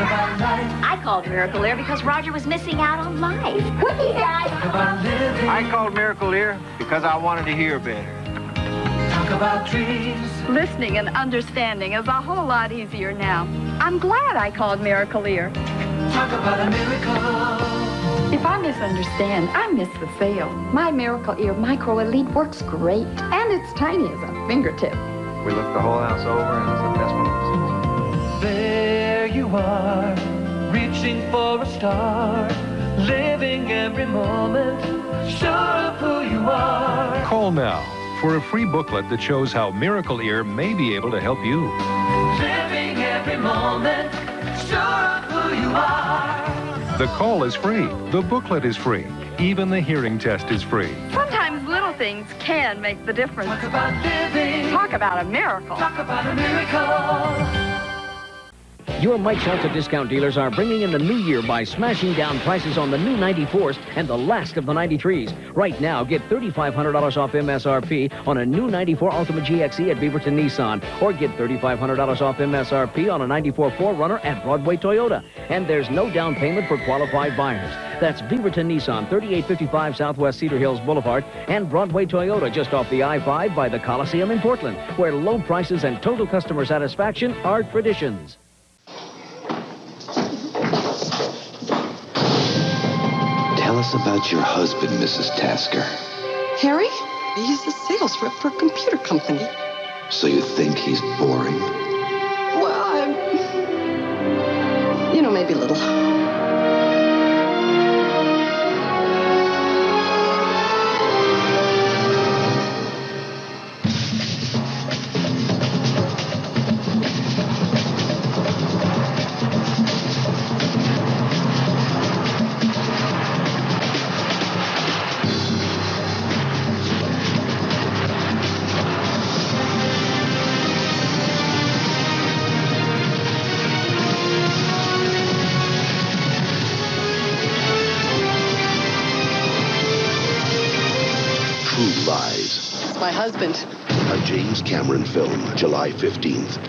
I called Miracle Air because Roger was missing out on life. Cookie guy! I called Miracle Ear because I wanted to hear better. Talk about dreams. Listening and understanding is a whole lot easier now. I'm glad I called Miracle Ear. Talk about a miracle. If I misunderstand, I miss the sale. My Miracle Ear Micro Elite works great, and it's tiny as a fingertip. We looked the whole house over, and it's the best one we've seen. There you are, reaching for a star, living every moment, sure of who you are. Call now for a free booklet that shows how Miracle Ear may be able to help you. Living every moment, sure of who you are. The call is free. The booklet is free. Even the hearing test is free. Sometimes little things can make the difference. Talk about living. Talk about a miracle. Talk about a miracle. Your Mike's Auto Discount dealers are bringing in the new year by smashing down prices on the new 94s and the last of the 93s. Right now, get $3,500 off MSRP on a new 94 Ultima GXE at Beaverton Nissan, or get $3,500 off MSRP on a 94 4Runner at Broadway Toyota. And there's no down payment for qualified buyers. That's Beaverton Nissan, 3855 Southwest Cedar Hills Boulevard, and Broadway Toyota just off the I-5 by the Coliseum in Portland, where low prices and total customer satisfaction are traditions. Tell us about your husband, Mrs. Tasker. Harry? He's a sales rep for a computer company. So you think he's boring? Well, maybe a little. True Lies. It's my husband. A James Cameron film, July 15th.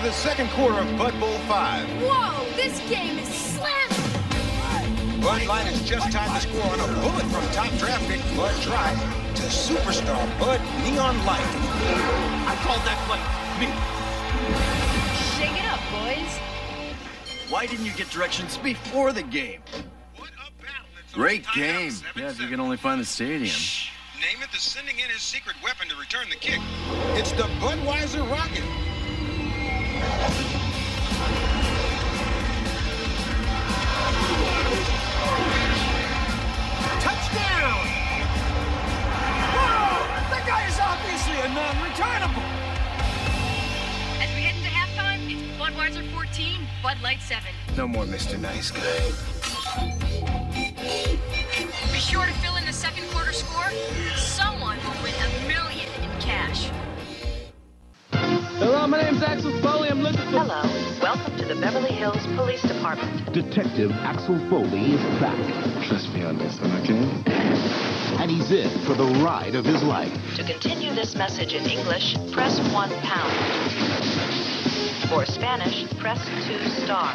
the second quarter of Bud Bowl 5. Whoa, this game is slamming! Bud Light has just tied the score on a bullet from top draft pick Bud Dry to superstar Bud Neon Light. I called that play. Me. Shake it up, boys. Why didn't you get directions before the game? Great game. Yeah, if you can only find the stadium. Shh. Namath is sending in his secret weapon to return the kick. It's the Budweiser Rocket. Touchdown! Whoa! That guy is obviously a non-returnable. As we head into halftime, it's Budweiser 14, Bud Light 7. No more Mr. Nice Guy. Be sure to fill in the second quarter score. Someone will win $1 million in cash. Hello, my name's Axel Foley. I'm looking for... Hello. Welcome to the Beverly Hills Police Department. Detective Axel Foley is back. Trust me on this one, okay? And he's in for the ride of his life. To continue this message in English, press 1 pound. For Spanish, press 2 star.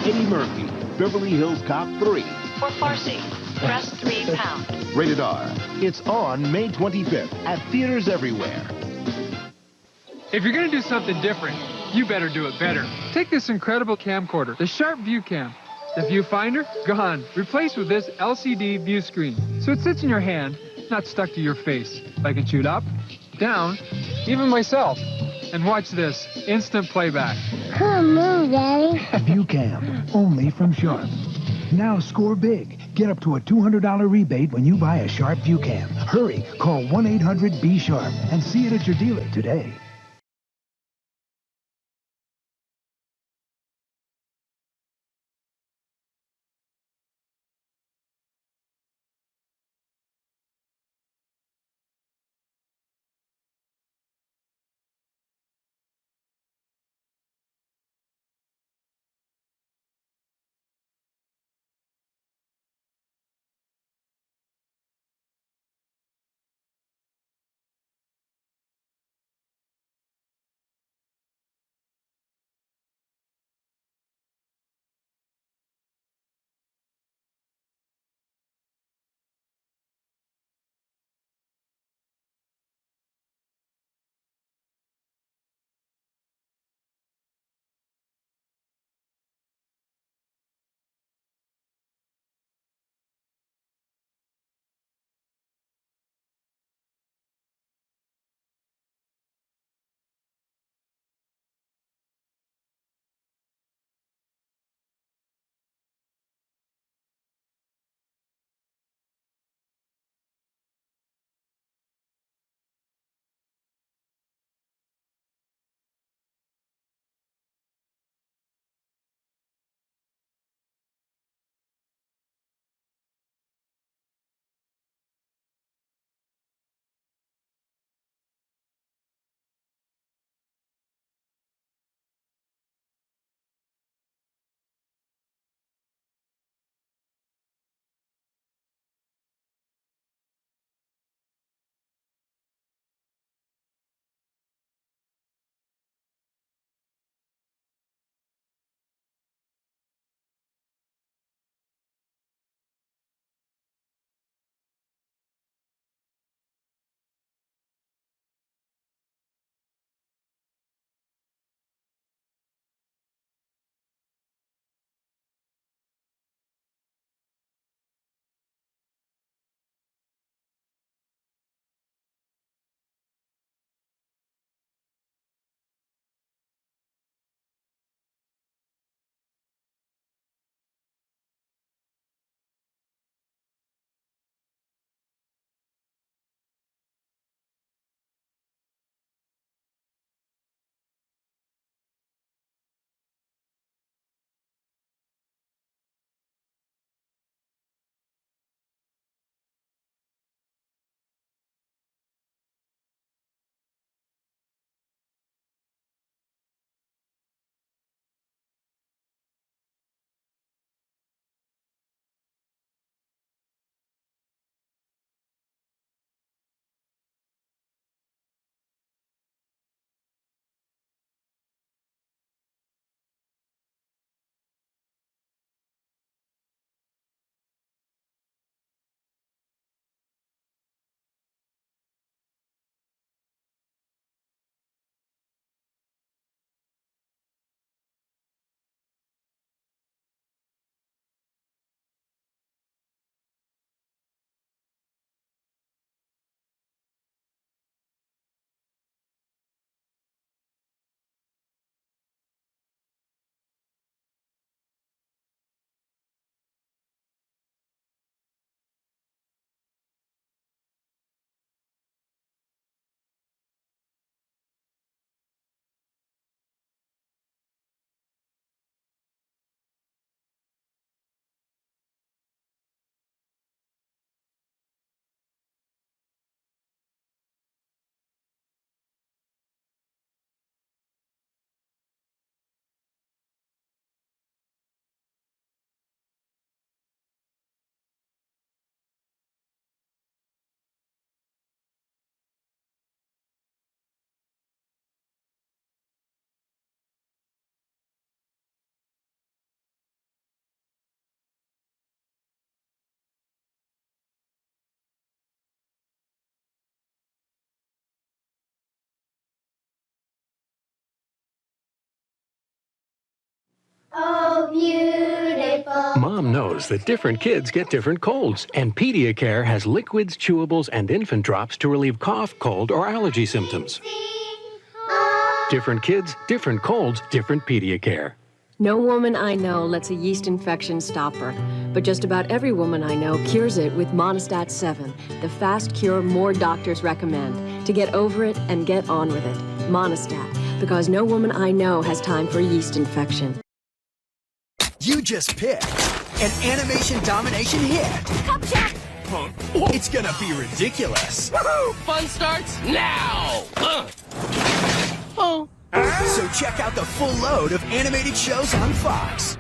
Eddie Murphy, Beverly Hills Cop 3. For Farsi, press 3 pound. Rated R. It's on May 25th at theaters everywhere. If you're going to do something different, you better do it better. Take this incredible camcorder, the Sharp View Cam. The viewfinder, gone. Replaced with this LCD view screen. So it sits in your hand, not stuck to your face. I can shoot up, down, even myself. And watch this, instant playback. Come on, Daddy. View Cam, only from Sharp. Now score big. Get up to a $200 rebate when you buy a Sharp View Cam. Hurry, call 1-800-B-SHARP and see it at your dealer today. so beautiful. Mom knows that different kids get different colds, and Pediacare has liquids, chewables, and infant drops to relieve cough, cold, or allergy symptoms. Different kids, different colds, different Pediacare. No woman I know lets a yeast infection stop her, but just about every woman I know cures it with Monostat 7, the fast cure more doctors recommend to get over it and get on with it. Monostat, because no woman I know has time for a yeast infection. You just picked an animation domination hit. Cupcake! Huh? It's gonna be ridiculous. Woohoo! Fun starts now! Oh. So check out the full load of animated shows on Fox.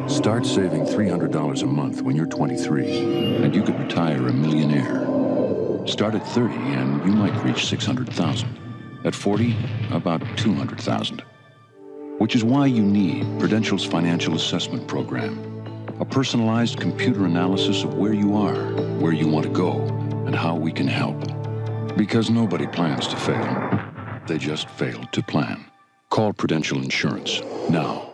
Start saving $300 a month when you're 23, and you could retire a millionaire. Start at 30, and you might reach 600,000. At 40, about 200,000. Which is why you need Prudential's Financial Assessment Program. A personalized computer analysis of where you are, where you want to go, and how we can help. Because nobody plans to fail. They just fail to plan. Call Prudential Insurance now.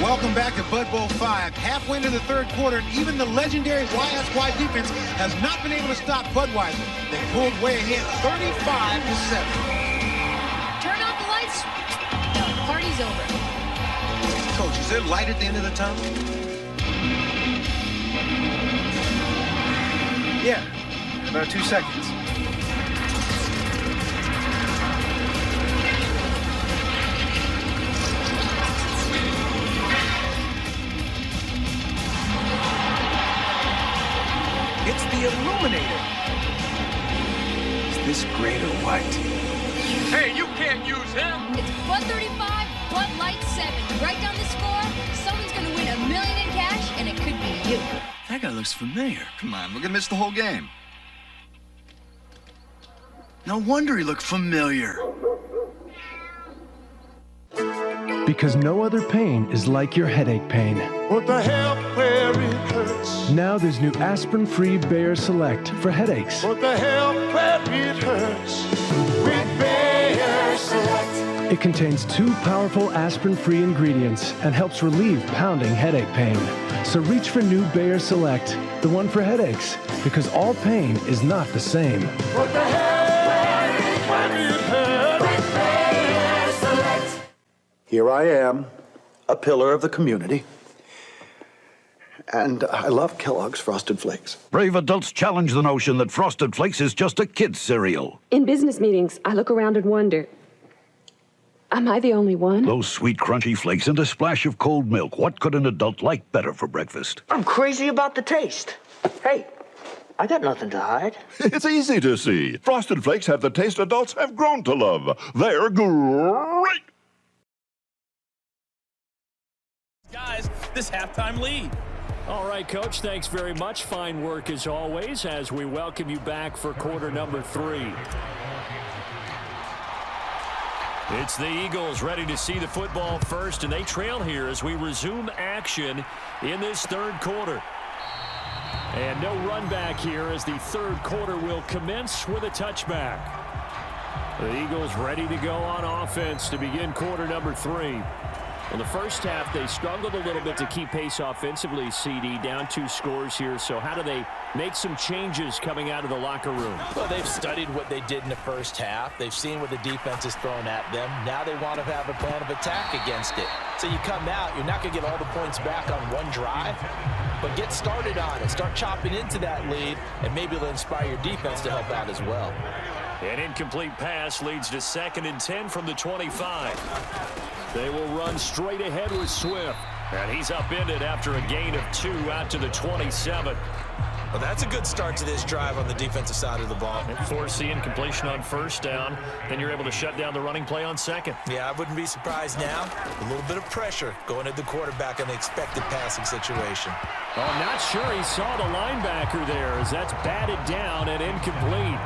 Welcome back to Bud Bowl 5. Halfway into the third quarter, and even the legendary YSY defense has not been able to stop Budweiser. They pulled way ahead 35-7. Turn off the lights. The party's over. Coach, is there light at the end of the tunnel? Yeah, about 2 seconds. It's the Illuminator. Is this great or what? Hey, you can't use him. It's Bud 35, Bud Light 7. Write down the score. Someone's gonna win $1 million in cash, and it could be you. That guy looks familiar. Come on, we're gonna miss the whole game. No wonder he looked familiar. Because no other pain is like your headache pain. What the hell where it hurts? Now there's new aspirin-free Bayer Select for headaches. What the hell where it hurts? With Bayer Select. It contains 2 powerful aspirin-free ingredients and helps relieve pounding headache pain. So reach for new Bayer Select, the one for headaches, because all pain is not the same. What the hell where it hurts? With Bayer Select. Here I am, a pillar of the community. And I love Kellogg's Frosted Flakes. Brave adults challenge the notion that Frosted Flakes is just a kid's cereal. In business meetings, I look around and wonder, am I the only one? Those sweet, crunchy flakes and a splash of cold milk. What could an adult like better for breakfast? I'm crazy about the taste. Hey, I got nothing to hide. It's easy to see. Frosted Flakes have the taste adults have grown to love. They're great. Guys, this halftime lead. All right, Coach, thanks very much. Fine work as always as we welcome you back for quarter number 3. It's the Eagles ready to see the football first, and they trail here as we resume action in this third quarter. And no run back here as the third quarter will commence with a touchback. The Eagles ready to go on offense to begin quarter number 3. In the first half, they struggled a little bit to keep pace offensively, CD, down 2 scores here. So how do they make some changes coming out of the locker room? Well, they've studied what they did in the first half. They've seen what the defense is throwing at them. Now they want to have a plan of attack against it. So you come out, you're not going to get all the points back on one drive, but get started on it. Start chopping into that lead, and maybe it'll inspire your defense to help out as well. An incomplete pass leads to 2nd and 10 from the 25. They will run straight ahead with Swift. And he's upended after a gain of 2 out to the 27. Well, that's a good start to this drive on the defensive side of the ball. And force the incompletion on first down. Then you're able to shut down the running play on second. Yeah, I wouldn't be surprised now. A little bit of pressure going at the quarterback in an expected passing situation. Oh, I'm not sure he saw the linebacker there as that's batted down and incomplete.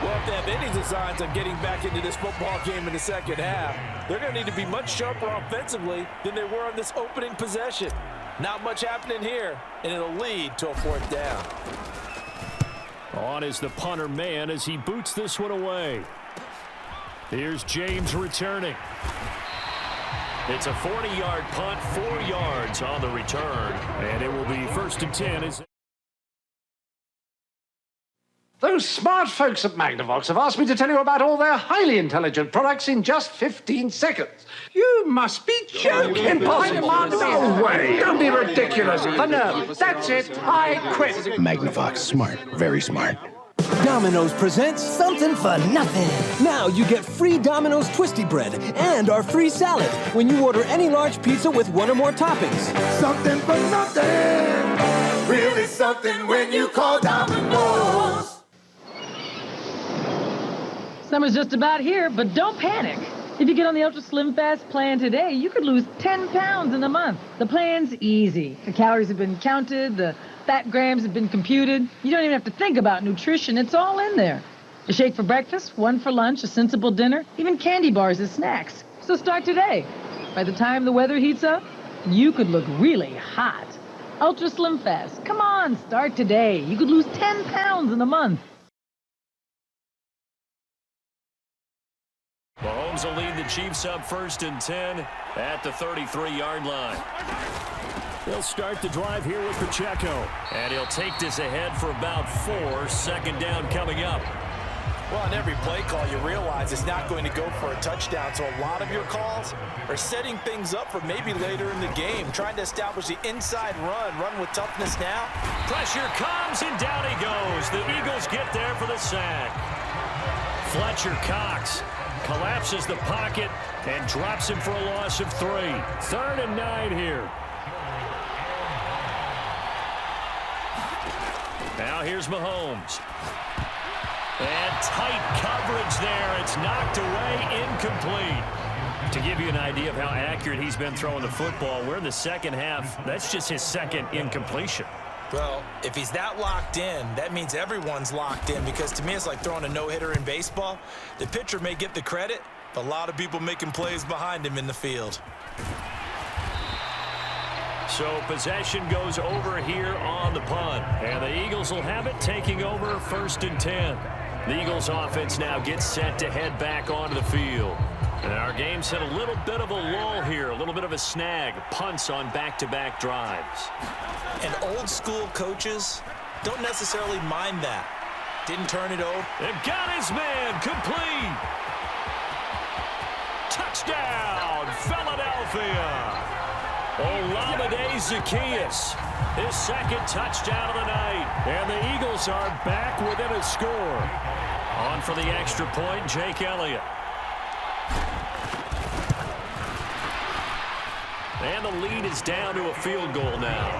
Well, if they have any designs on getting back into this football game in the second half, they're going to need to be much sharper offensively than they were on this opening possession. Not much happening here, and it'll lead to a 4th down. On is the punter man as he boots this one away. Here's James returning. It's a 40-yard punt, 4 yards on the return, and it will be 1st and 10 as Those smart folks at Magnavox have asked me to tell you about all their highly intelligent products in just 15 seconds. You must be joking. Impossible. No way. Don't be ridiculous. For no, that's it. I quit. Magnavox. Smart. Very smart. Domino's presents something for nothing. Now you get free Domino's Twisty Bread and our free salad when you order any large pizza with 1 or more toppings. Something for nothing. Really something when you call Domino's. Summer's just about here, but don't panic. If you get on the Ultra Slim Fast plan today, you could lose 10 pounds in a month. The plan's easy. The calories have been counted, the fat grams have been computed. You don't even have to think about nutrition. It's all in there. A shake for breakfast, 1 for lunch, a sensible dinner, even candy bars as snacks. So start today. By the time the weather heats up, you could look really hot. Ultra Slim Fast. Come on, start today. You could lose 10 pounds in a month. Mahomes will lead the Chiefs up 1st and 10 at the 33-yard line. He'll start the drive here with Pacheco. And he'll take this ahead for about 4. 2nd down coming up. Well, on every play call, you realize it's not going to go for a touchdown. So a lot of your calls are setting things up for maybe later in the game, trying to establish the inside run with toughness now. Pressure comes, and down he goes. The Eagles get there for the sack. Fletcher Cox collapses the pocket and drops him for a loss of 3. 3rd and 9 here. Now here's Mahomes. And tight coverage there. It's knocked away, incomplete. To give you an idea of how accurate he's been throwing the football, we're in the second half. That's just his 2nd incompletion. Well, if he's that locked in, that means everyone's locked in, because to me it's like throwing a no-hitter in baseball. The pitcher may get the credit, but a lot of people making plays behind him in the field. So possession goes over here on the punt. And the Eagles will have it, taking over 1st and 10. The Eagles offense now gets set to head back onto the field. And our game's hit a little bit of a lull here, a little bit of a snag. Punts on back-to-back drives. And old school coaches don't necessarily mind that. Didn't turn it over. They've got his man complete. Touchdown, Philadelphia. Olamide Zaccheaus, his 2nd touchdown of the night. And the Eagles are back within a score. On for the extra point, Jake Elliott. And the lead is down to a field goal now.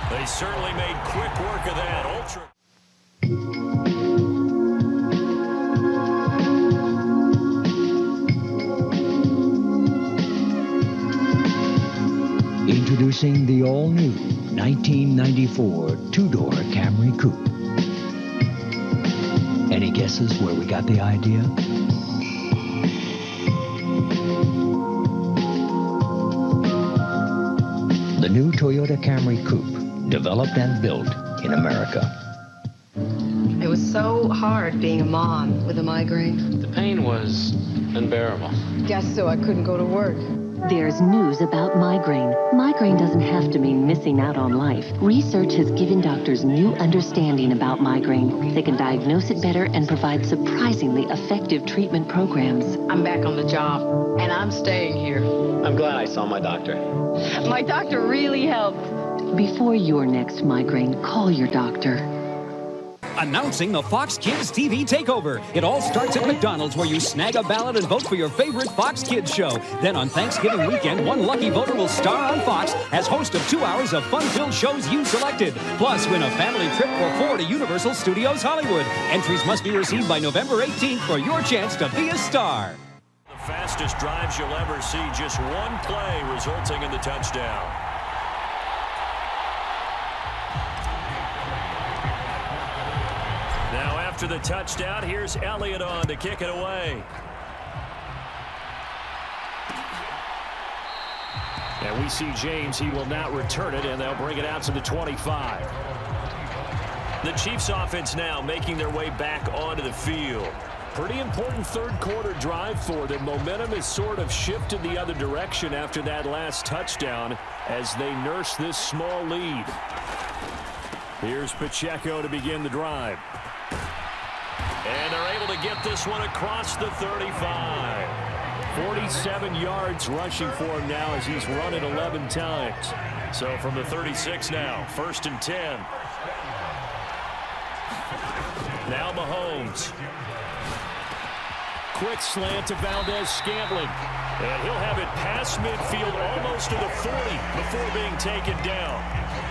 They certainly made quick work of that. Ultra. Introducing the all-new 1994 two-door Camry Coupe. Any guesses where we got the idea? The new Toyota Camry Coupe, developed and built in America. It was so hard being a mom with a migraine. The pain was unbearable. Guess so I couldn't go to work. There's news about migraine. Migraine doesn't have to mean missing out on life. Research has given doctors new understanding about migraine. They can diagnose it better and provide surprisingly effective treatment programs. I'm back on the job, and I'm staying here. I'm glad I saw my doctor. My doctor really helped. Before your next migraine, call your doctor. Announcing the Fox Kids TV Takeover. It all starts at McDonald's, where you snag a ballot and vote for your favorite Fox Kids show. Then on Thanksgiving weekend, one lucky voter will star on Fox as host of 2 hours of fun-filled shows you selected. Plus, win a family trip for 4 to Universal Studios Hollywood. Entries must be received by November 18th for your chance to be a star. The fastest drives you'll ever see. Just one play resulting in the touchdown. After the touchdown, here's Elliott on to kick it away. And we see James. He will not return it, and they'll bring it out to the 25. The Chiefs offense now making their way back onto the field. Pretty important 3rd quarter drive for them. Momentum has sort of shifted the other direction after that last touchdown as they nurse this small lead. Here's Pacheco to begin the drive. And they're able to get this one across the 35. 47 yards rushing for him now as he's run it 11 times. So from the 36 now, 1st and 10. Now Mahomes. Quick slant to Valdez-Scantling. And he'll have it past midfield almost to the 40 before being taken down.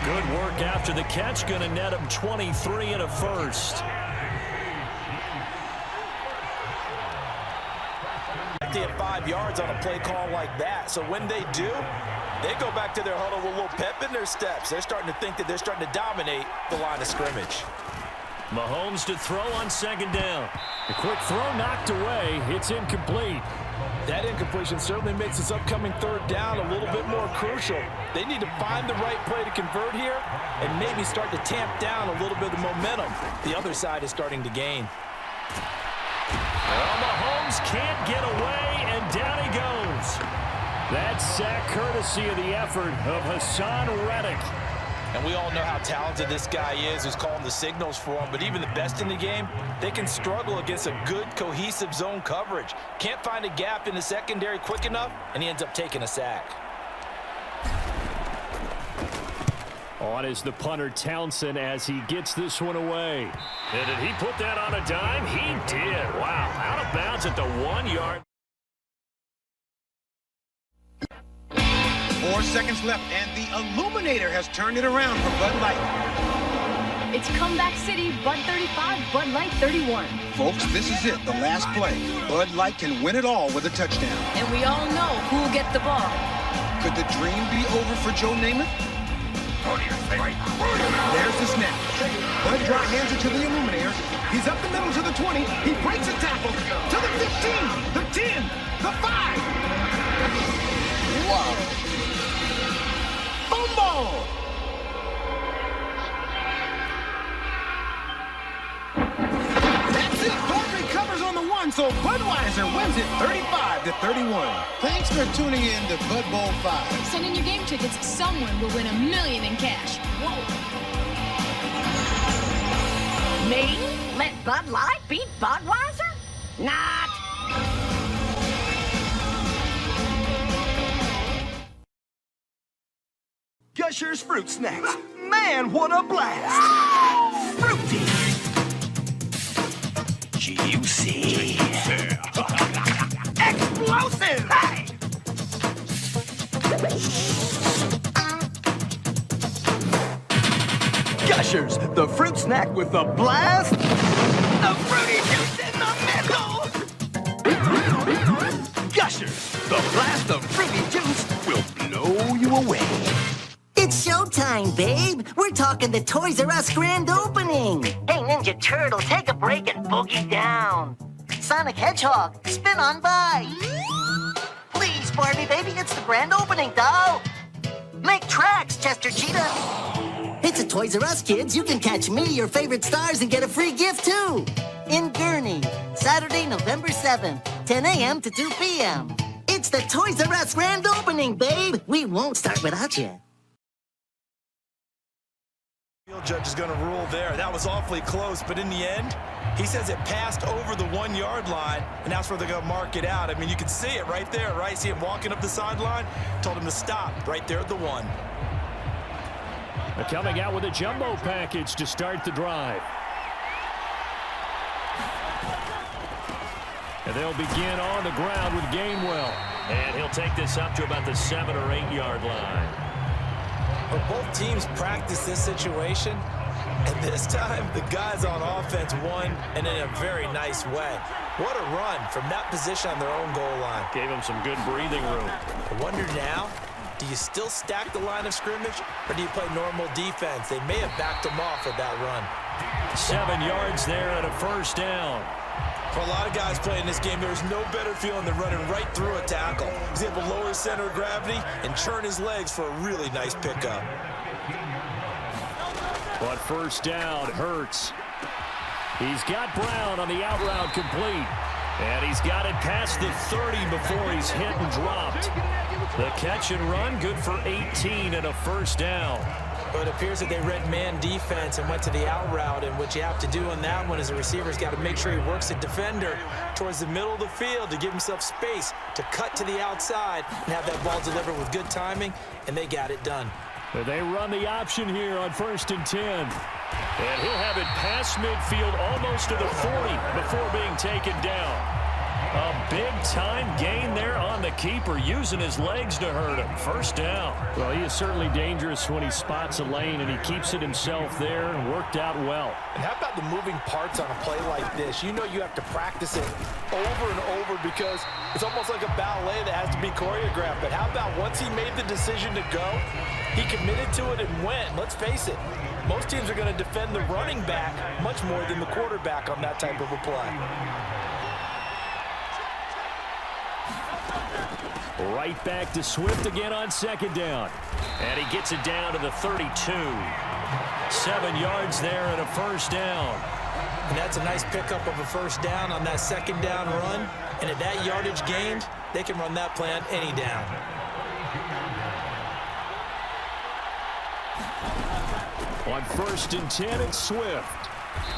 Good work after the catch. Going to net him 23 and a first. They have 5 yards on a play call like that. So when they do, they go back to their huddle with a little pep in their steps. They're starting to think that they're starting to dominate the line of scrimmage. Mahomes to throw on 2nd down. A quick throw knocked away. It's incomplete. That incompletion certainly makes this upcoming 3rd down a little bit more crucial. They need to find the right play to convert here and maybe start to tamp down a little bit of momentum the other side is starting to gain. Well, Mahomes can't get away, and down he goes. That sack courtesy of the effort of Hassan Reddick. And we all know how talented this guy is who's calling the signals for him, but even the best in the game, they can struggle against a good, cohesive zone coverage. Can't find a gap in the secondary quick enough, and he ends up taking a sack. On is the punter Townsend as he gets this one away. And did he put that on a dime? He did. Wow, out of bounds at the 1 yard. 4 seconds left, and the Illuminator has turned it around for Bud Light. It's Comeback City, Bud 35, Bud Light 31. Folks, this is it, the last play. Bud Light can win it all with a touchdown. And we all know who'll get the ball. Could the dream be over for Joe Namath? There's the snap. Bud dry hands it to the Illuminator. He's up the middle to the 20. He breaks a tackle to the 15, the 10, the 5. Whoa. Fumble! That's it. Bud recovers on the 1, so Budweiser wins it 35-31. Thanks for tuning in to Bud Bowl 5. Send in your game tickets. Someone will win $1 million in cash. Whoa. Me? Let Bud Light beat Budweiser? Not. Gushers Fruit Snacks. Man, what a blast! Fruity. Juicy. Explosive! Hey! Gushers, the fruit snack with the blast. The fruity juice in the middle. Gushers, the blast of fruity juice will blow you away. It's showtime, babe. We're talking the Toys R Us grand opening. Hey, Ninja Turtle, take a break and boogie down. Sonic Hedgehog, spin on by. Please, Barbie, baby, it's the grand opening, doll. Make tracks, Chester Cheetah. It's a Toys R Us, kids. You can catch me, your favorite stars, and get a free gift, too. In Gurney, Saturday, November 7th, 10 a.m. to 2 p.m. It's the Toys R Us grand opening, babe. We won't start without you. Field judge is going to rule there. That was awfully close, but in the end, he says it passed over the 1 yard line, and that's where they're going to mark it out. I mean, you can see it right there, right? See him walking up the sideline? Told him to stop right there at the 1. They're coming out with a jumbo package to start the drive. And they'll begin on the ground with Gainwell. And he'll take this up to about the 7 or 8 yard line. But both teams practice this situation, and this time the guys on offense won, and in a very nice way. What a run from that position on their own goal line. Gave them some good breathing room. I wonder now, do you still stack the line of scrimmage, or do you play normal defense? They may have backed them off with that run. 7 yards there and a first down. For a lot of guys playing this game, there's no better feeling than running right through a tackle. He's able to lower his center of gravity and churn his legs for a really nice pickup. But first down hurts. He's got Brown on the out route complete. And he's got it past the 30 before he's hit and dropped. The catch and run, good for 18 and a first down. But it appears that they read man defense and went to the out route, and what you have to do on that one is the receiver's got to make sure he works the defender towards the middle of the field to give himself space to cut to the outside and have that ball delivered with good timing, and they got it done. But they run the option here on 1st and 10. And he'll have it past midfield almost to the 40 before being taken down. A big-time gain there on the keeper, using his legs to hurt him. First down. Well, he is certainly dangerous when he spots a lane, and he keeps it himself there and worked out well. And how about the moving parts on a play like this? You know you have to practice it over and over because it's almost like a ballet that has to be choreographed. But how about once he made the decision to go, he committed to it and went. Let's face it, most teams are going to defend the running back much more than the quarterback on that type of a play. Right back to Swift again on 2nd down. And he gets it down to the 32. 7 yards there and a first down. And that's a nice pickup of a first down on that second down run. And at that yardage gained, they can run that play on any down. On 1st and 10, it's Swift.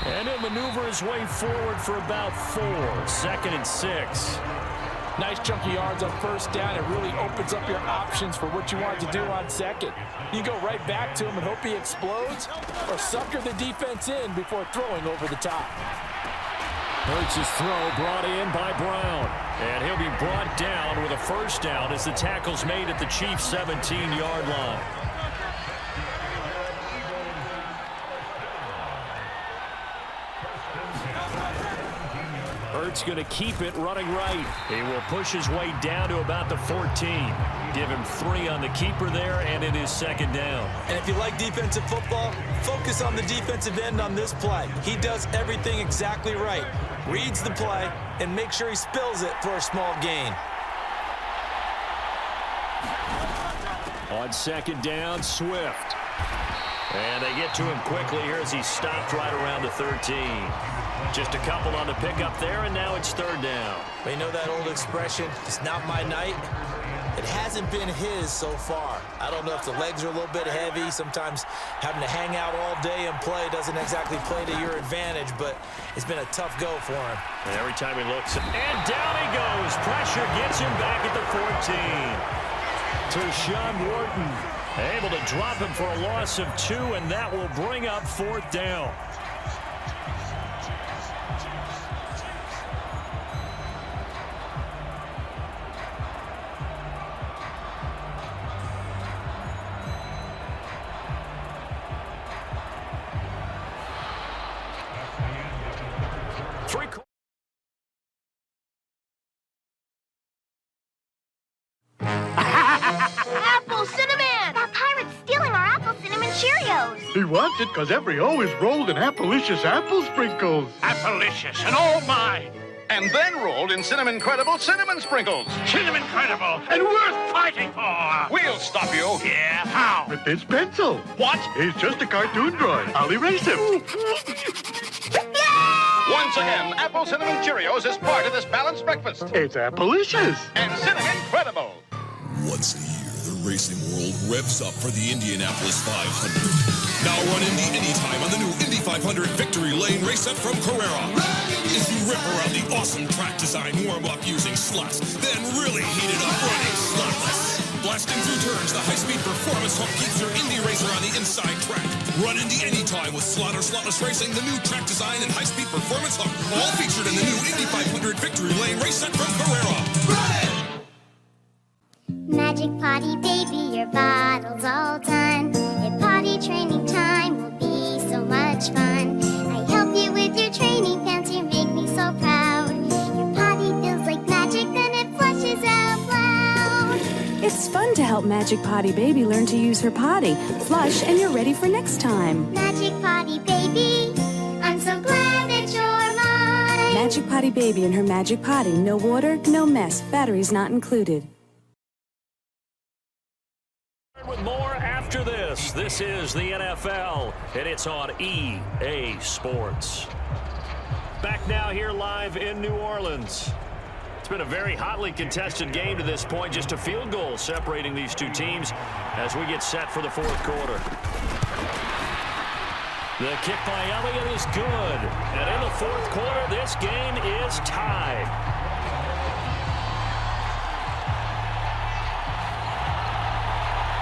And he'll maneuver his way forward for about 4. 2nd and 6. Nice chunky yards on first down. It really opens up your options for what you want to do on second. You go right back to him and hope he explodes, or sucker the defense in before throwing over the top. Hurts' throw brought in by Brown. And he'll be brought down with a first down as the tackle's made at the Chiefs' 17-yard line. Hurts going to keep it running right. He will push his way down to about the 14. Give him 3 on the keeper there, and it is 2nd down. And if you like defensive football, focus on the defensive end on this play. He does everything exactly right. Reads the play and make sure he spills it for a small gain. On 2nd down, Swift. And they get to him quickly here as he stopped right around the 13. Just a couple on the pickup there, and now it's 3rd down. You know that old expression, it's not my night? It hasn't been his so far. I don't know if the legs are a little bit heavy. Sometimes having to hang out all day and play doesn't exactly play to your advantage, but it's been a tough go for him. And every time he looks, and down he goes. Pressure gets him back at the 14. To Sean Wharton, able to drop him for a loss of 2, and that will bring up 4th down. Apple Cinnamon! That pirate's stealing our Apple Cinnamon Cheerios! He wants it because every O is rolled in Appalicious apple sprinkles. Appalicious and all mine! And then rolled in Cinnamon Credible Cinnamon Sprinkles. Cinnamon Credible and worth fighting for! We'll stop you. Yeah, how? With this pencil. What? He's just a cartoon droid. I'll erase him. Once again, Apple Cinnamon Cheerios is part of this balanced breakfast. It's Appalicious. And Cinnamon Credible. Once a year, the racing world revs up for the Indianapolis 500. Now run Indy anytime on the new Indy 500 Victory Lane race set from Carrera. If you rip around the awesome track design warm-up using sluts, then really heat it up running slutless. Blasting through turns, the high-speed performance hook keeps your Indy racer on the inside track. Run Indy anytime with Slot or Slotless Racing, the new track design and high-speed performance hook, all featured in the new Indy 500 Victory Lane race set from Carrera. Run it! Magic Potty Baby, your bottle's all done. At potty training time will be so much fun. I help you with your training pants, you make me so proud. Your potty feels like magic, then it flushes out loud. It's fun to help Magic Potty Baby learn to use her potty. Flush and you're ready for next time. Magic Potty Baby, I'm so glad that you're mine. Magic Potty Baby and her Magic Potty. No water, no mess. Batteries not included. With more after this. This is the NFL, and it's on EA Sports. Back now here live in New Orleans. It's been a very hotly contested game to this point. Just a field goal separating these two teams as we get set for the 4th quarter. The kick by Elliott is good. And in the 4th quarter, this game is tied.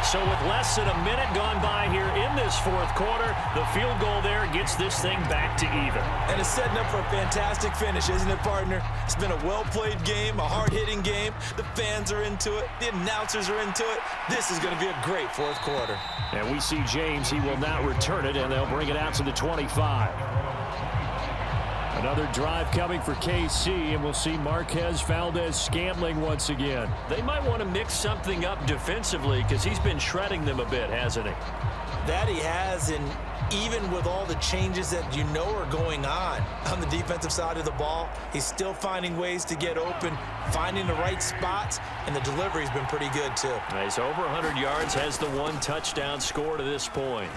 So with less than a minute gone by here in this 4th quarter, the field goal there gets this thing back to even. And it's setting up for a fantastic finish, isn't it, partner? It's been a well-played game, a hard-hitting game. The fans are into it. The announcers are into it. This is going to be a great 4th quarter. And we see James. He will not return it, and they'll bring it out to the 25. Another drive coming for KC, and we'll see Marquez Valdez-Scantling once again. They might want to mix something up defensively because he's been shredding them a bit, hasn't he? That he has, and even with all the changes that you know are going on the defensive side of the ball, he's still finding ways to get open, finding the right spots, and the delivery's been pretty good too. He's over 100 yards, has the 1 touchdown score to this point.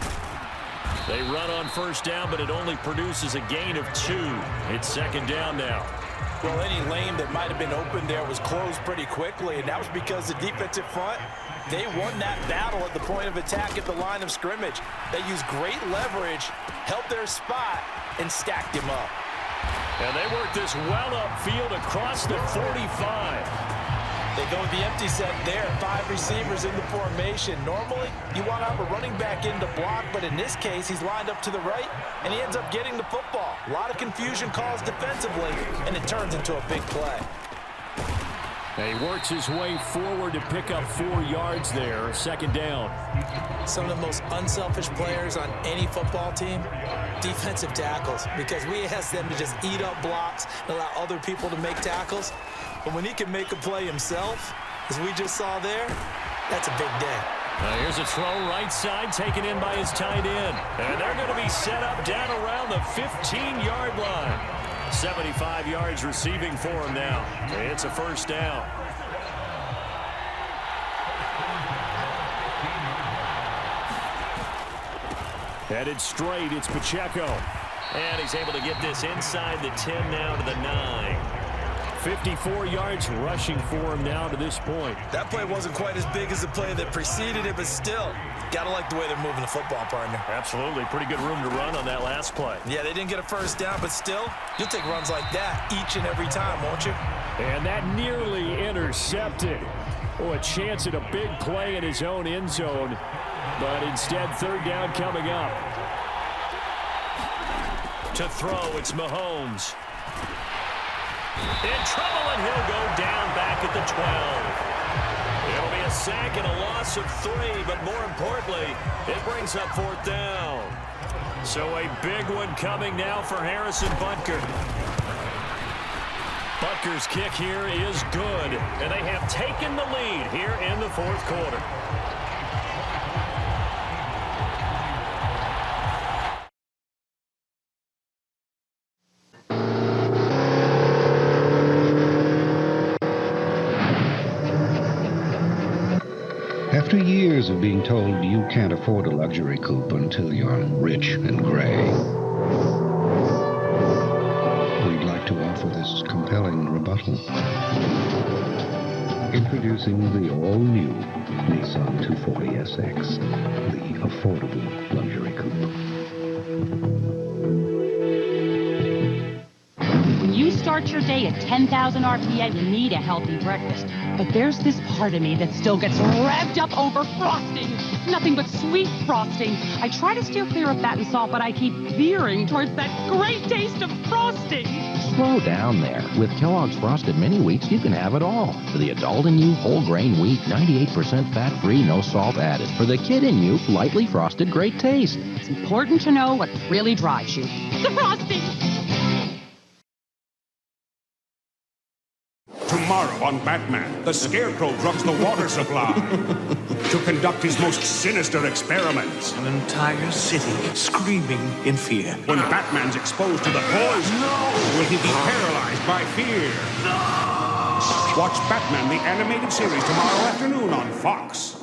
They run on first down, but it only produces a gain of 2. It's second down now. Well, any lane that might have been open there was closed pretty quickly, and that was because the defensive front, they won that battle at the point of attack at the line of scrimmage. They used great leverage, held their spot, and stacked him up. And they work this well upfield across the 45. They go with the empty set there, 5 receivers in the formation. Normally, you want to have a running back in to block, but in this case, he's lined up to the right, and he ends up getting the football. A lot of confusion caused defensively, and it turns into a big play. And he works his way forward to pick up 4 yards there, second down. Some of the most unselfish players on any football team, defensive tackles, because we ask them to just eat up blocks and allow other people to make tackles. But when he can make a play himself, as we just saw there, that's a big day. Here's a throw right side taken in by his tight end. And they're going to be set up down around the 15-yard line. 75 yards receiving for him now. It's a first down. Headed straight, it's Pacheco. And he's able to get this inside the 10 now to the 9. 54 yards rushing for him now to this point. That play wasn't quite as big as the play that preceded it, but still, got to like the way they're moving the football, partner. Absolutely. Pretty good room to run on that last play. Yeah, they didn't get a first down, but still, you'll take runs like that each and every time, won't you? And that nearly intercepted. Oh, a chance at a big play in his own end zone, but instead, third down coming up. To throw, it's Mahomes. In trouble, and he'll go down back at the 12. It'll be a sack and a loss of 3, but more importantly, it brings up fourth down. So a big one coming now for Harrison Butker. Butker's kick here is good, and they have taken the lead here in the fourth quarter. After years of being told you can't afford a luxury coupe until you're rich and gray, we'd like to offer this compelling rebuttal. Introducing the all-new Nissan 240SX, the affordable luxury coupe. When you start your day at 10,000 RPM, you need a healthy breakfast. But there's this part of me that still gets revved up over frosting. Nothing but sweet frosting. I try to steer clear of fat and salt, but I keep veering towards that great taste of frosting. Slow down there. With Kellogg's Frosted Mini Wheats, you can have it all. For the adult in you, whole grain wheat, 98% fat-free, no salt added. For the kid in you, lightly frosted, great taste. It's important to know what really drives you. The frosting! Tomorrow on Batman, the Scarecrow drugs the water supply to conduct his most sinister experiments. An entire city screaming in fear. When Batman's exposed to the poison, will he be paralyzed by fear? Watch Batman, the animated series, tomorrow afternoon on Fox.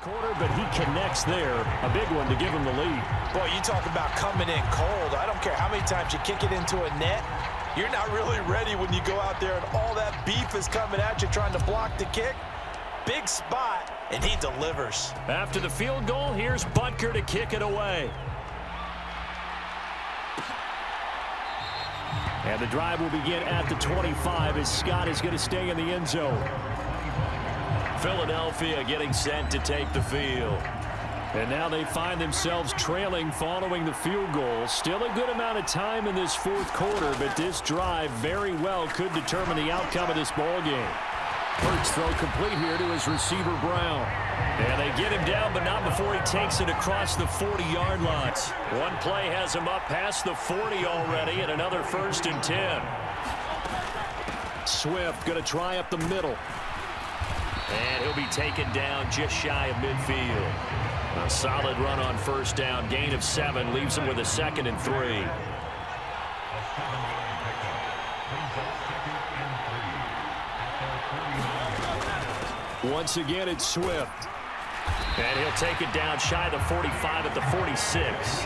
Quarter, but he connects there. A big one to give him the lead. Boy, you talk about coming in cold. I don't care how many times you kick it into a net. You're not really ready when you go out there and all that beef is coming at you trying to block the kick. Big spot, and he delivers. After the field goal, here's Butker to kick it away. And the drive will begin at the 25 as Scott is going to stay in the end zone. Philadelphia getting set to take the field. And now they find themselves trailing following the field goal. Still a good amount of time in this fourth quarter, but this drive very well could determine the outcome of this ball game. Hurts throw complete here to his receiver, Brown. And they get him down, but not before he takes it across the 40-yard line. One play has him up past the 40 already, and another 1st and 10. Swift going to try up the middle. And he'll be taken down just shy of midfield. A solid run on first down. Gain of 7 leaves him with a 2nd and 3. Once again, it's Swift. And he'll take it down shy of the 45 at the 46.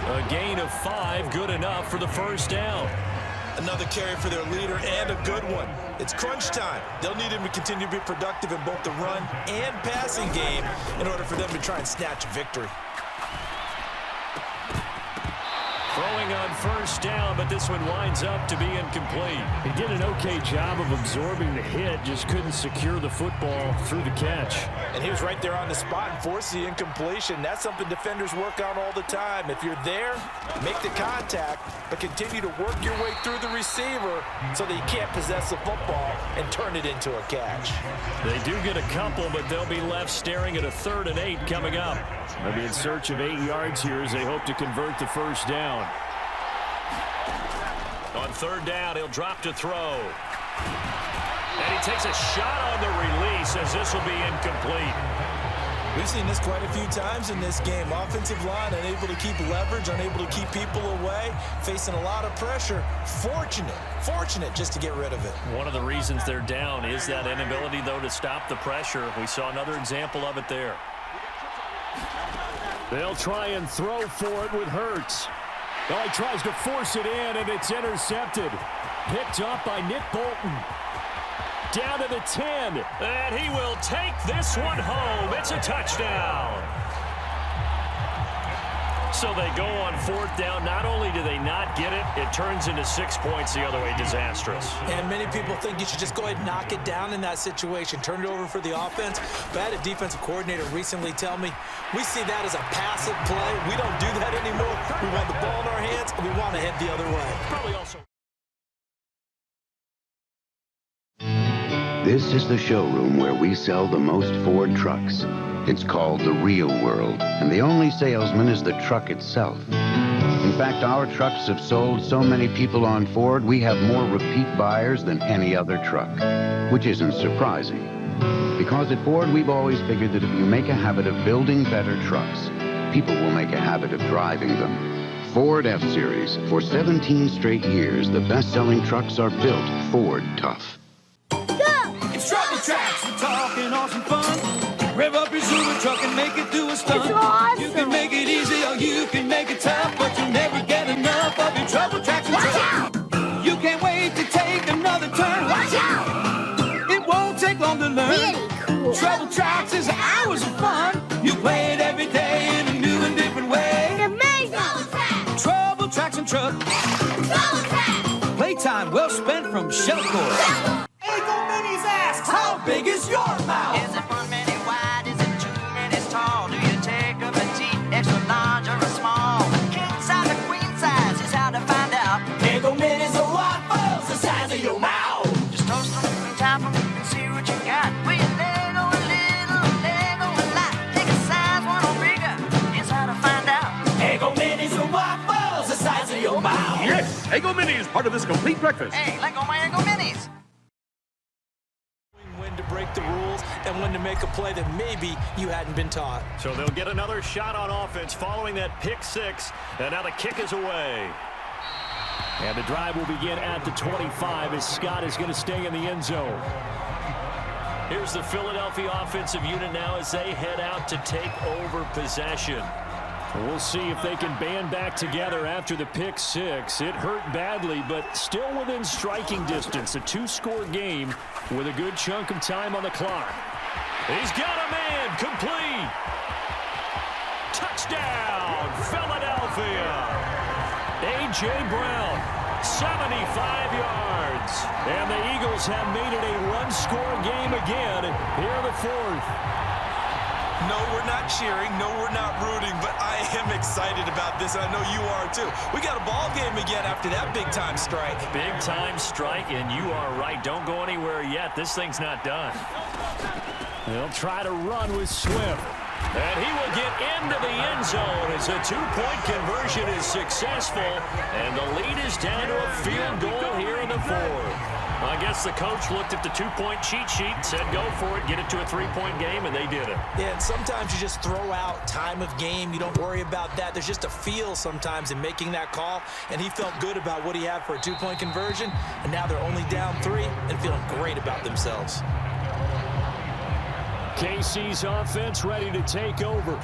A gain of 5, good enough for the first down. Another carry for their leader and a good one. It's crunch time. They'll need him to continue to be productive in both the run and passing game in order for them to try and snatch a victory. Throwing on first down, but this one winds up to be incomplete. He did an okay job of absorbing the hit, just couldn't secure the football through the catch. And he was right there on the spot and forced the incompletion. That's something defenders work on all the time. If you're there, make the contact, but continue to work your way through the receiver so that you can't possess the football and turn it into a catch. They do get a couple, but they'll be left staring at a 3rd and 8 coming up. They'll be in search of 8 yards here as they hope to convert the first down. On 3rd down, he'll drop to throw. And he takes a shot on the release as this will be incomplete. We've seen this quite a few times in this game. Offensive line unable to keep leverage, unable to keep people away, facing a lot of pressure. Fortunate just to get rid of it. One of the reasons they're down is that inability, though, to stop the pressure. We saw another example of it there. They'll try and throw for it with Hurts. Oh, he tries to force it in, and it's intercepted. Picked up by Nick Bolton. Down to the 10. And he will take this one home. It's a touchdown. So they go on 4th down. Not only do they not get it, it turns into 6 points the other way. Disastrous. And many people think you should just go ahead and knock it down in that situation. Turn it over for the offense. But I had a defensive coordinator recently tell me, we see that as a passive play. We don't do that anymore. We want the ball in our hands, and we want to head the other way. Probably also. This is the showroom where we sell the most Ford trucks. It's called the real world, and the only salesman is the truck itself. In fact, our trucks have sold so many people on Ford, we have more repeat buyers than any other truck, which isn't surprising. Because at Ford, we've always figured that if you make a habit of building better trucks, people will make a habit of driving them. Ford F-Series. For 17 straight years, the best-selling trucks are built Ford tough. It's Trouble Tracks. We're talking awesome fun. Rev up your super truck and make it do a stunt. It's awesome. You can make it easy or you can make it tough, but you'll never get enough of your Trouble Tracks. Watch out! You can't wait to take another turn. Watch out! It won't take long to learn. Really cool. Trouble Tracks is hours of fun. You play it every day in a new and different way. It's amazing! Trouble Tracks and Truck. Trouble Tracks! Playtime well spent from Shelf Corps. Eagle Minis asks, how big is your mouth? Is it 1 minute wide? Is it 2 minutes tall? Do you take a petite, extra large, or a small? King size or queen size is how to find out. Eagle Minis are waffles the size of your mouth. Just toast them and top them and see what you got. Will you Lego a little, Lego a lot? Take a size 1 or bigger is how to find out. Eagle Minis are waffles the size of your mouth. Yes, Eggo Mini is part of this complete breakfast. Hey, let go my Eggo Minis. When to break the rules and when to make a play that maybe you hadn't been taught. So they'll get another shot on offense following that pick 6. And now the kick is away. And the drive will begin at the 25 as Scott is going to stay in the end zone. Here's the Philadelphia offensive unit now as they head out to take over possession. We'll see if they can band back together after the pick 6. It hurt badly, but still within striking distance. A 2-score game with a good chunk of time on the clock. He's got a man, complete. Touchdown, Philadelphia. A.J. Brown, 75 yards. And the Eagles have made it a one-score game again here in the 4th. No, we're not cheering. No, we're not rooting, but I am excited about this, and I know you are too. We got a ball game again after that big-time strike. Big-time strike, and you are right. Don't go anywhere yet. This thing's not done. They'll try to run with Swift. And he will get into the end zone as a 2-point conversion is successful, and the lead is down to a field goal here in the 4th. I guess the coach looked at the 2-point cheat sheet and said, go for it, get it to a 3-point game, and they did it. Yeah, and sometimes you just throw out time of game. You don't worry about that. There's just a feel sometimes in making that call, and he felt good about what he had for a 2-point conversion, and now they're only down 3 and feeling great about themselves. KC's offense ready to take over.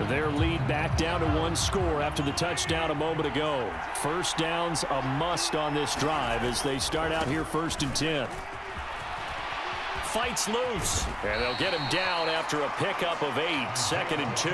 Their lead back down to 1 score after the touchdown a moment ago. First down's a must on this drive as they start out here 1st and 10. Fights loose, and they'll get him down after a pickup of 8, 2nd and 2.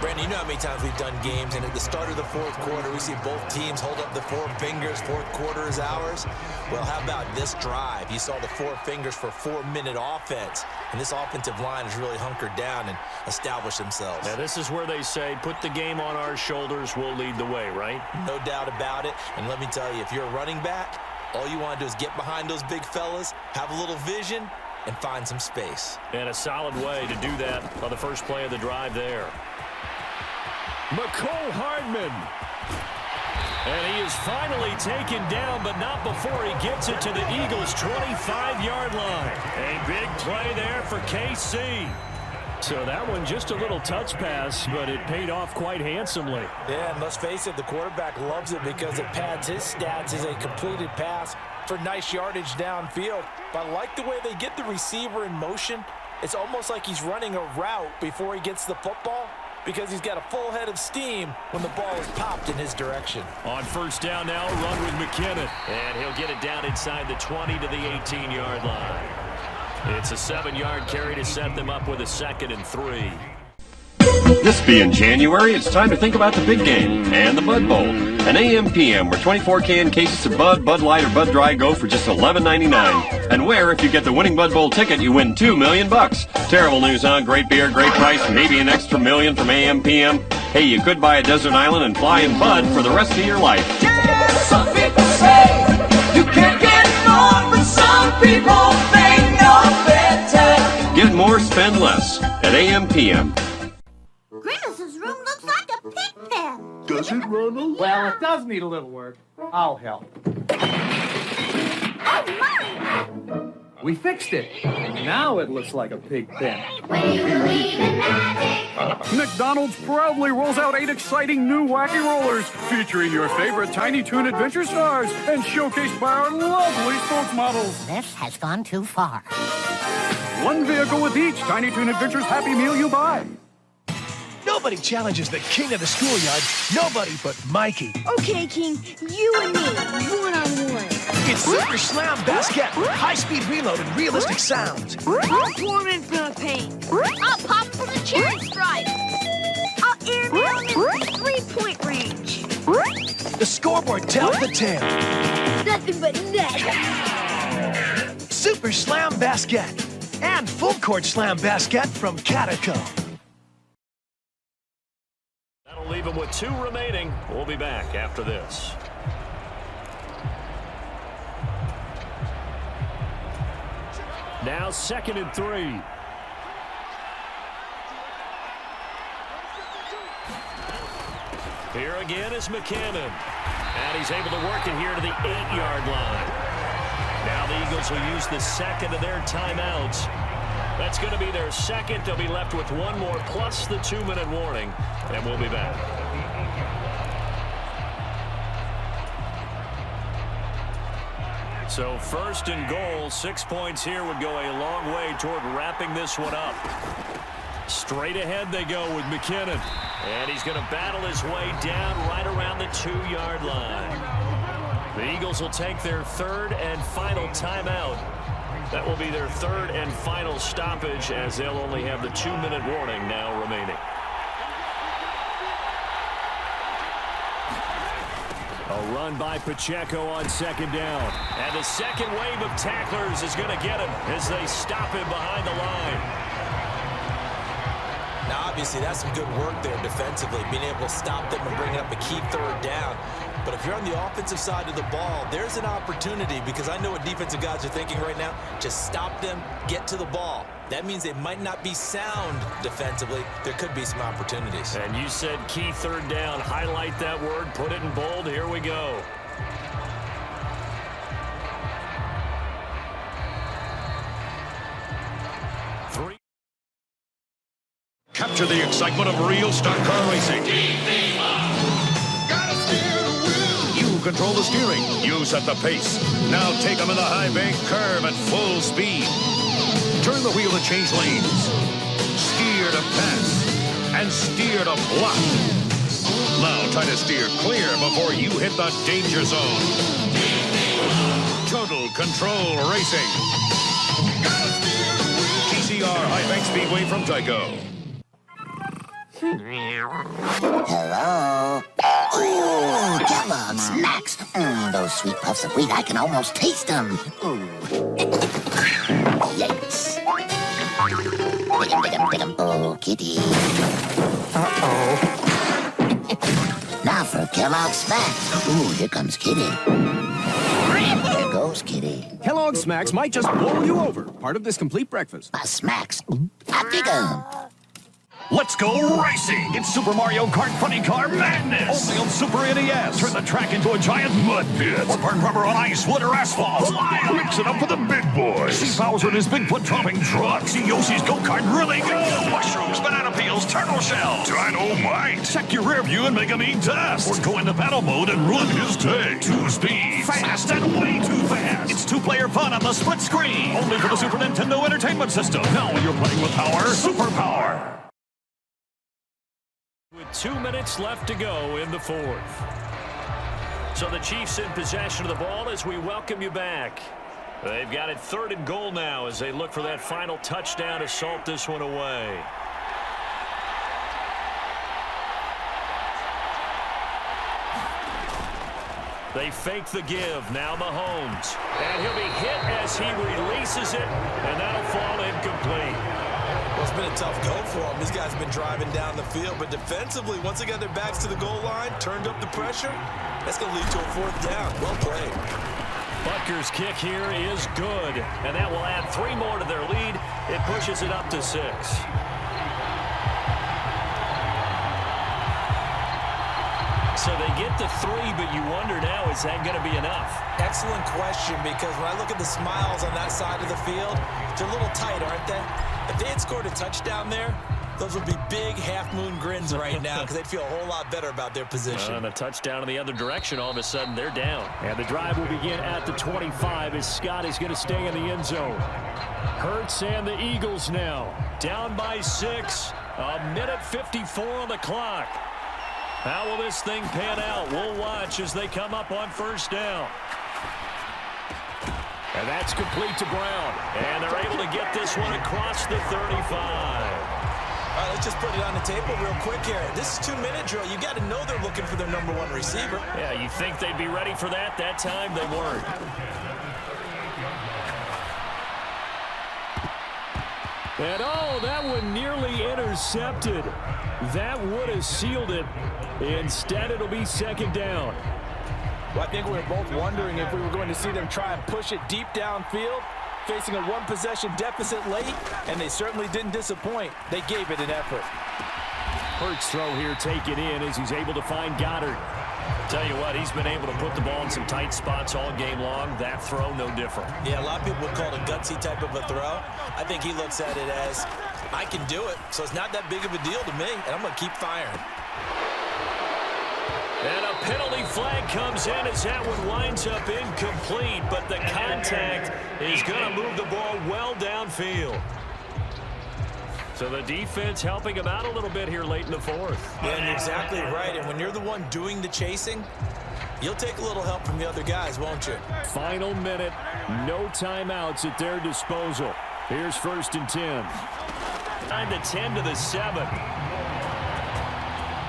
Brandon, you know how many times we've done games, and at the start of the 4th quarter, we see both teams hold up the 4 fingers, 4th quarter is ours. Well, how about this drive? You saw the 4 fingers for 4-minute offense, and this offensive line has really hunkered down and established themselves. Now, this is where they say, put the game on our shoulders, we'll lead the way, right? No doubt about it, and let me tell you, if you're a running back, all you want to do is get behind those big fellas, have a little vision, and find some space. And a solid way to do that on the first play of the drive there. McCole Hardman. And he is finally taken down, but not before he gets it to the Eagles' 25-yard line. A big play there for KC. So that one just a little touch pass, but it paid off quite handsomely. Yeah, and let's face it, the quarterback loves it because it pads his stats as a completed pass for nice yardage downfield. But I like the way they get the receiver in motion. It's almost like he's running a route before he gets the football, because he's got a full head of steam when the ball is popped in his direction. On first down now, run with McKinnon. And he'll get it down inside the 20 to the 18-yard line. It's a 7-yard carry to set them up with a 2nd and 3. This being January, it's time to think about the big game and the Bud Bowl. An AM/PM where 24-can cases of Bud, Bud Light, or Bud Dry go for just $11.99. And where, if you get the winning Bud Bowl ticket, you win $2 million. Terrible news, huh? Great beer, great price, maybe an extra million from AM/PM. Hey, you could buy a desert island and fly in Bud for the rest of your life. Yeah, some people say you can't get more, but some people they know better. Get more, spend less at AM/PM. Grimace's room looks like a pig pen. Does it, Ronald? Well, it does need a little work. I'll help. Oh, my! We fixed it. Now it looks like a pig pen. When you believe in magic. McDonald's proudly rolls out 8 exciting new wacky rollers featuring your favorite Tiny Toon Adventure stars and showcased by our lovely spokesmodels. This has gone too far. One vehicle with each Tiny Toon Adventures Happy Meal you buy. Nobody challenges the king of the schoolyard. Nobody but Mikey. Okay, King, you and me, one-on-one. It's Super Slam Basket, high-speed reload and realistic sounds. I'll pour in for the paint. I'll pop for the cherry stripe. I'll airmail him in three-point range. The scoreboard tells the tale. Nothing but net. Super Slam Basket and Full Court Slam Basket from Catacomb. That'll leave them with 2 remaining. We'll be back after this. Now 2nd and 3. Here again is McKinnon. And he's able to work it here to the 8-yard line. Now the Eagles will use the 2nd of their timeouts. That's going to be their 2nd. They'll be left with 1 more plus the 2-minute warning. And we'll be back. So 1st and goal, 6 points here would go a long way toward wrapping this one up. Straight ahead they go with McKinnon. And he's going to battle his way down right around the 2-yard line. The Eagles will take their 3rd and final timeout. That will be their 3rd and final stoppage, as they'll only have the 2-minute warning now remaining. A run by Pacheco on 2nd down. And the second wave of tacklers is going to get him as they stop him behind the line. Now, obviously, that's some good work there defensively, being able to stop them and bring up a key 3rd down. But if you're on the offensive side of the ball, there's an opportunity, because I know what defensive guys are thinking right now. Just stop them, get to the ball. That means they might not be sound defensively. There could be some opportunities. And you said key 3rd down. Highlight that word. Put it in bold. Here we go. Capture the excitement of real stock car racing. You control the steering. You set the pace. Now take them in the high bank curve at full speed. Turn the wheel to change lanes. Steer to pass. And steer to block. Now try to steer clear before you hit the danger zone. Total Control Racing. TCR High Bank Speedway from Tyco. Hello? Ooh, Kellogg's Max. Those sweet puffs of wheat, I can almost taste them. Yikes. Dig 'em. Oh, kitty. Uh-oh. Now for Kellogg's Max. Ooh, here comes Kitty. There goes Kitty. Kellogg's Smacks might just bowl you over. Part of this complete breakfast. Smacks. I dig 'em. Let's go racing! It's Super Mario Kart Funny Car Madness! Only on Super NES! Turn the track into a giant mud pit! Or burn rubber on ice, wood, or asphalt! Mix it up for the big boys! See Bowser in his Bigfoot-dropping truck! See Yoshi's go-kart really go! Mushrooms, banana peels, turtle shells! Dynamite! Check your rear view and make him eat dust! Or go into battle mode and run his day! 2 speeds! Fast and way too fast! It's 2-player fun on the split screen! Only for the Super Nintendo Entertainment System! Now you're playing with power, superpower! With 2 minutes left to go in the fourth. So the Chiefs in possession of the ball as we welcome you back. They've got it 3rd and goal now as they look for that final touchdown to salt this one away. They fake the give. Now Mahomes. And he'll be hit as he releases it, and that'll fall incomplete. Well, it's been a tough go for him. These guys have been driving down the field, but defensively, once they got their backs to the goal line, turned up the pressure, that's going to lead to a 4th down. Well played. Butker's kick here is good, and that will add 3 more to their lead. It pushes it up to 6. So they get to 3, but you wonder now, is that going to be enough? Excellent question, because when I look at the smiles on that side of the field, they're a little tight, aren't they? If they had scored a touchdown there, those would be big half-moon grins right now because they'd feel a whole lot better about their position. And a touchdown in the other direction, all of a sudden they're down. And the drive will begin at the 25 as Scott is going to stay in the end zone. Hurts and the Eagles now down by 6. 1:54 on the clock. How will this thing pan out? We'll watch as they come up on 1st down. And that's complete to Brown. And they're able to get this one across the 35. All right, let's just put it on the table real quick here. This is 2-minute drill. You got to know they're looking for their #1 receiver. Yeah, you think they'd be ready for that? That time they weren't. And oh, that one nearly intercepted. That would have sealed it. Instead, it'll be 2nd down. Well, I think we were both wondering if we were going to see them try and push it deep downfield, facing a 1-possession deficit late, and they certainly didn't disappoint. They gave it an effort. Hurts throw here taken in as he's able to find Goddard. Tell you what, he's been able to put the ball in some tight spots all game long. That throw, no different. Yeah, a lot of people would call it a gutsy type of a throw. I think he looks at it as, I can do it, so it's not that big of a deal to me, and I'm going to keep firing. And a penalty flag comes in as that one winds up incomplete, but the contact is going to move the ball well downfield. So the defense helping him out a little bit here late in the 4th. Yeah, and you're exactly right. And when you're the one doing the chasing, you'll take a little help from the other guys, won't you? Final minute, no timeouts at their disposal. Here's 1st and 10. 9 to 10 to the 7.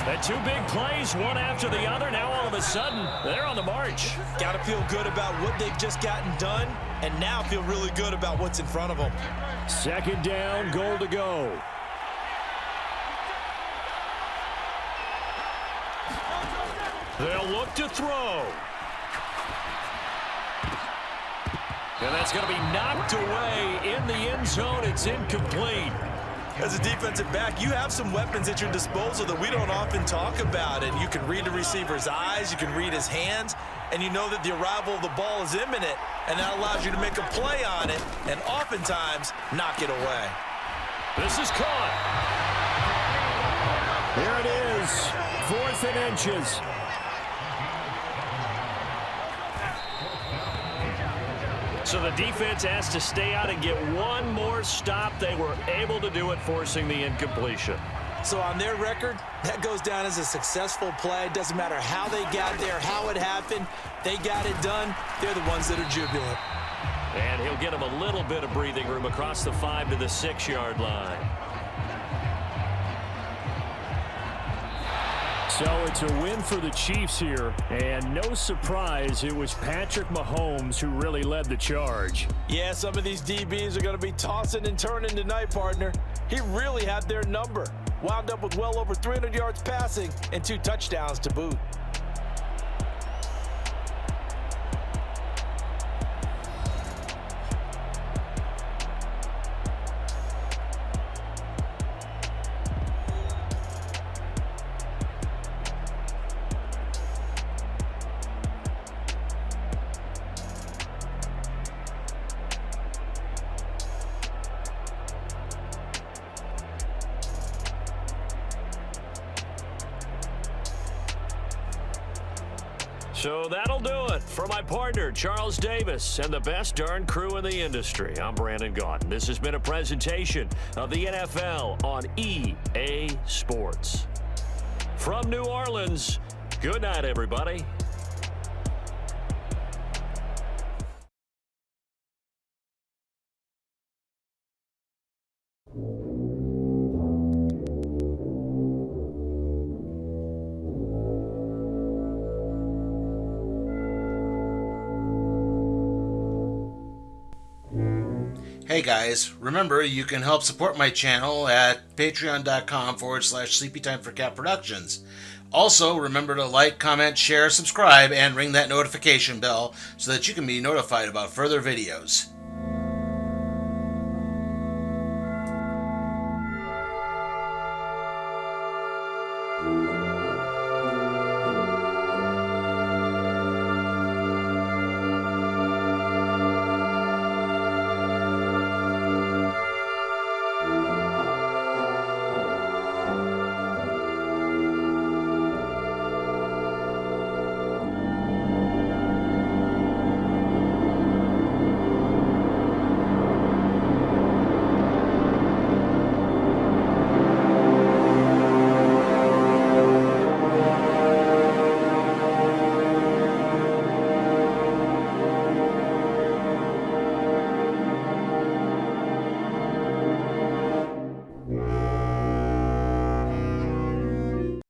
The 2 big plays, one after the other. Now all of a sudden, they're on the march. Got to feel good about what they've just gotten done, and now feel really good about what's in front of them. 2nd down, goal to go. They'll look to throw. And that's going to be knocked away in the end zone. It's incomplete. As a defensive back, you have some weapons at your disposal that we don't often talk about. And you can read the receiver's eyes, you can read his hands, and you know that the arrival of the ball is imminent, and that allows you to make a play on it and oftentimes knock it away. This is caught. Here it is, 4th and inches. So the defense has to stay out and get one more stop. They were able to do it, forcing the incompletion. So on their record, that goes down as a successful play. Doesn't matter how they got there, how it happened. They got it done. They're the ones that are jubilant. And he'll get him a little bit of breathing room across the 5 to the 6-yard line. So it's a win for the Chiefs here, and no surprise, it was Patrick Mahomes who really led the charge. Yeah, some of these DBs are going to be tossing and turning tonight, partner. He really had their number. Wound up with well over 300 yards passing and 2 touchdowns to boot. So that'll do it for my partner, Charles Davis, and the best darn crew in the industry. I'm Brandon Gaudin. This has been a presentation of the NFL on EA Sports. From New Orleans, good night, everybody. Hey guys, remember you can help support my channel at patreon.com/SleepyTimeForCat Productions. Also, remember to like, comment, share, subscribe, and ring that notification bell so that you can be notified about further videos.